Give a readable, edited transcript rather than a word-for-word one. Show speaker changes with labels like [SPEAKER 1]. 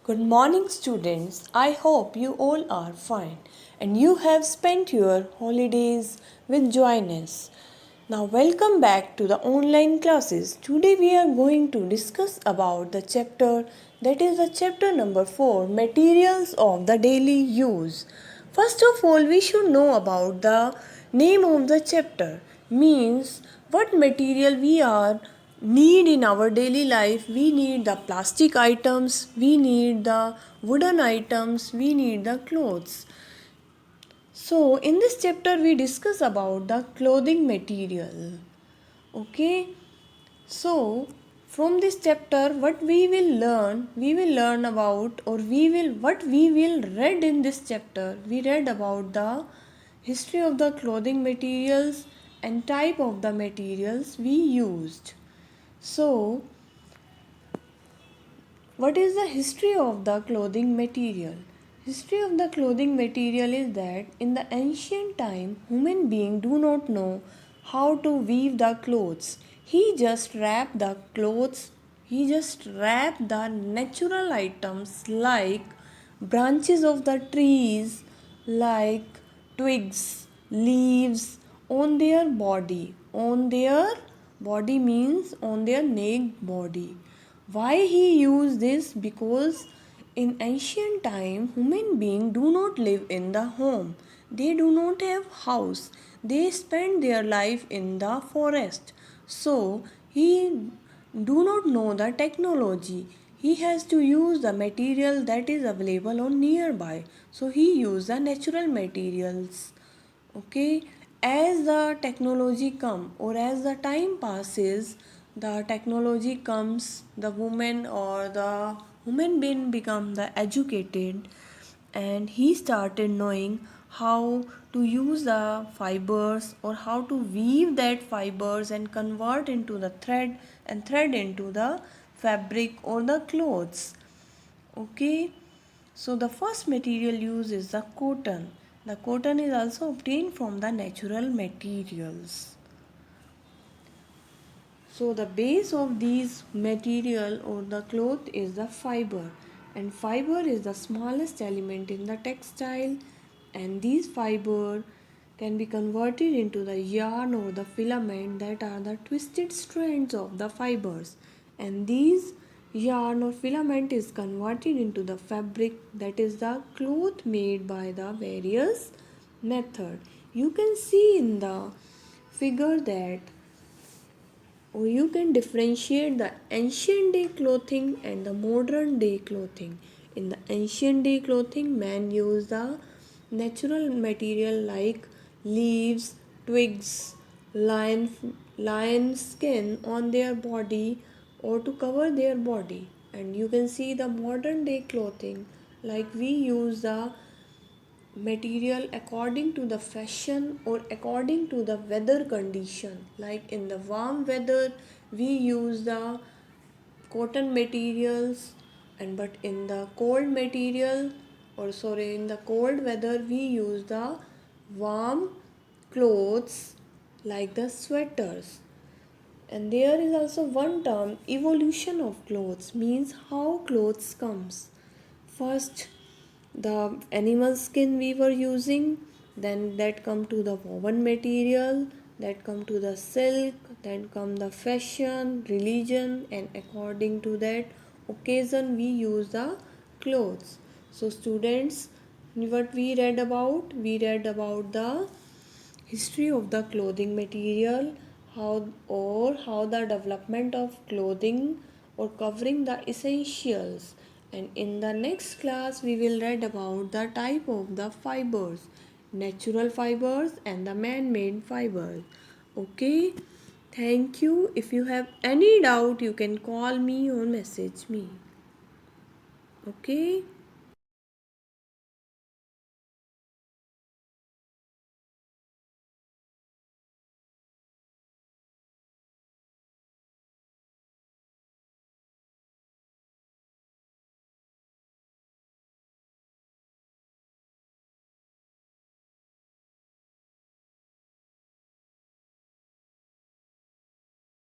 [SPEAKER 1] Good morning, students. I hope you all are fine and you have spent your holidays with joyness. Now, welcome back to the online classes. Today, we are going to discuss about the chapter that is the chapter number 4 Materials of the Daily Use. First of all, we should know about the name of the chapter, means what material we are need in our daily life. We need the plastic items, we need the wooden items, we need the clothes. So in this chapter we discuss about the clothing material. Okay, so from this chapter what we will learn about, or what we will read in this chapter. We read about the history of the clothing materials and type of the materials we used. So what is the history of the clothing material? History of the clothing material is that in the ancient time, human beings do not know how to weave the clothes. He just wrapped the clothes. He just wrapped the natural items like branches of the trees, like twigs, leaves on their body. On their body means on their naked body. Why he used this? Because in ancient time human beings do not live in the home. They do not have house. They spend their life in the forest. So he do not know the technology. He has to use the material that is available on nearby. So he used the natural materials. Okay, as the technology come, or as the time passes, the technology comes, the woman or the human being become the educated, and he started knowing how to use the fibers, or how to weave that fibers and convert into the thread, and thread into the fabric or the clothes. Okay, so the first material used is the cotton. The cotton is also obtained from the natural materials. So the base of these material or the cloth is the fiber, and fiber is the smallest element in the textile, and these fiber can be converted into the yarn or the filament, that are the twisted strands of the fibers, and these yarn or filament is converted into the fabric, that is the cloth made by the various method. You can see in the figure that, or you can differentiate the ancient day clothing and the modern day clothing. In the ancient day clothing, man used the natural material like leaves, twigs, lion skin on their body, or to cover their body. And you can see the modern day clothing, like we use the material according to the fashion or according to the weather condition. Like in the warm weather we use the cotton materials, and but in the cold material, or sorry, in the cold weather we use the warm clothes like the sweaters. And there is also one term, evolution of clothes, means how clothes comes. First the animal skin we were using, then that come to the woven material, that come to the silk, then come the fashion, religion, and according to that occasion we use the clothes. So students, what we read about? We read about the history of the clothing material, how the development of clothing or covering the essentials. And in the next class we will read about the type of the fibers, natural fibers and the man-made fibers. Okay, thank you. If you have any doubt you can call me or message me. Okay.